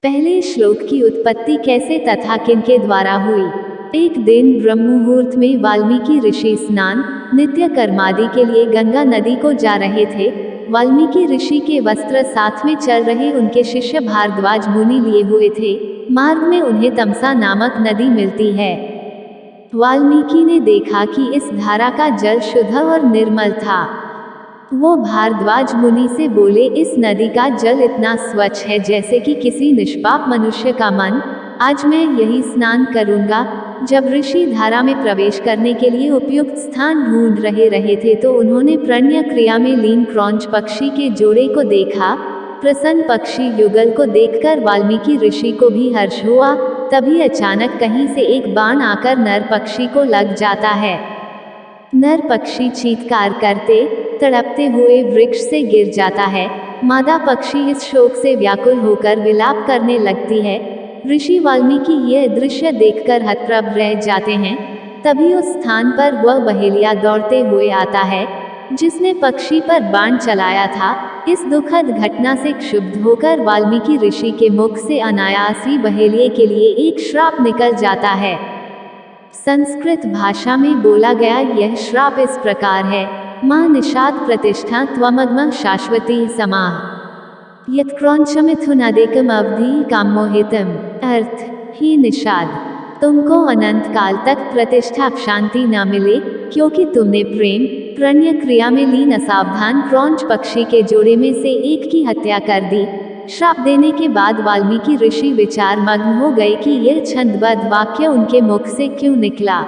पहले श्लोक की उत्पत्ति कैसे तथा किनके द्वारा हुई। एक दिन ब्रह्म मुहूर्त में वाल्मीकि ऋषि स्नान नित्य कर्मादि के लिए गंगा नदी को जा रहे थे। वाल्मीकि ऋषि के वस्त्र साथ में चल रहे उनके शिष्य भारद्वाज मुनि लिए हुए थे। मार्ग में उन्हें तमसा नामक नदी मिलती है। वाल्मीकि ने देखा कि इस धारा का जल शुद्ध और निर्मल था। वो भारद्वाज मुनि से बोले, इस नदी का जल इतना स्वच्छ है जैसे कि किसी निष्पाप मनुष्य का मन। आज मैं यही स्नान करूंगा। जब ऋषि धारा में प्रवेश करने के लिए उपयुक्त स्थान ढूंढ रहे थे तो उन्होंने प्रणय क्रिया में लीन क्रौंच पक्षी के जोड़े को देखा। प्रसन्न पक्षी युगल को देखकर वाल्मीकि ऋषि को भी हर्ष हुआ। तभी अचानक कहीं से एक बाण आकर नर पक्षी को लग जाता है। नर पक्षी चीत्कार करते तड़पते हुए वृक्ष से गिर जाता है। मादा पक्षी इस शोक से व्याकुल होकर विलाप करने लगती है। ऋषि वाल्मीकि यह दृश्य देखकर हतप्रभ रह जाते हैं। तभी उस स्थान पर वह बहेलिया दौड़ते हुए आता है जिसने पक्षी पर बाण चलाया था। इस दुखद घटना से क्षुब्ध होकर वाल्मीकि ऋषि के मुख से अनायास ही बहेलिये के लिए एक श्राप निकल जाता है। संस्कृत भाषा में बोला गया यह श्राप इस प्रकार है, मां निषाद प्रतिष्ठा त्वमग्म शाश्वती समाह यत्क्रौंचमिथुनादेकम अवधि कामोहितम। अर्थ, ही निषाद, तुमको अनंत काल तक प्रतिष्ठा शांति न मिले क्योंकि तुमने प्रेम प्रणय क्रिया में लीन असावधान क्रौंच पक्षी के जोड़े में से एक की हत्या कर दी। श्राप देने के बाद वाल्मीकि ऋषि विचार मग्न हो गए कि यह छंदबद्ध वाक्य उनके मुख से क्यों निकला।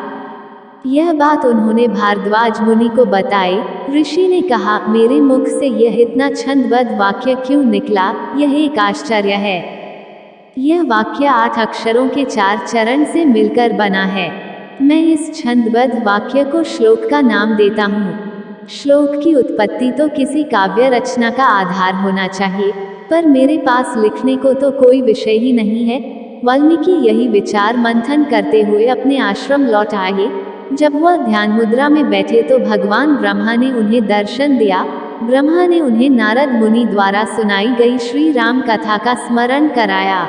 यह बात उन्होंने भारद्वाज मुनि को बताई। ऋषि ने कहा, मेरे मुख से यह इतना छंदबद्ध वाक्य क्यों निकला, यह एक आश्चर्य है। यह वाक्य 8 अक्षरों के 4 चरण से मिलकर बना है। मैं इस छंदबद्ध वाक्य को श्लोक का नाम देता हूँ। श्लोक की उत्पत्ति तो किसी काव्य रचना का आधार होना चाहिए, पर मेरे पास लिखने को तो कोई विषय ही नहीं है। वाल्मीकि यही विचार मंथन करते हुए अपने आश्रम लौट आए। जब वह ध्यान मुद्रा में बैठे तो भगवान ब्रह्मा ने उन्हें दर्शन दिया। ब्रह्मा ने उन्हें नारद मुनि द्वारा सुनाई गई श्री राम कथा का स्मरण कराया।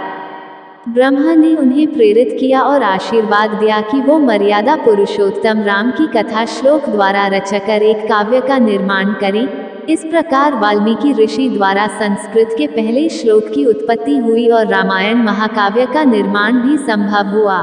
ब्रह्मा ने उन्हें प्रेरित किया और आशीर्वाद दिया कि वो मर्यादा पुरुषोत्तम राम की कथा श्लोक द्वारा रचकर एक काव्य का निर्माण करें। इस प्रकार वाल्मीकि ऋषि द्वारा संस्कृत के पहले श्लोक की उत्पत्ति हुई और रामायण महाकाव्य का निर्माण भी संभव हुआ।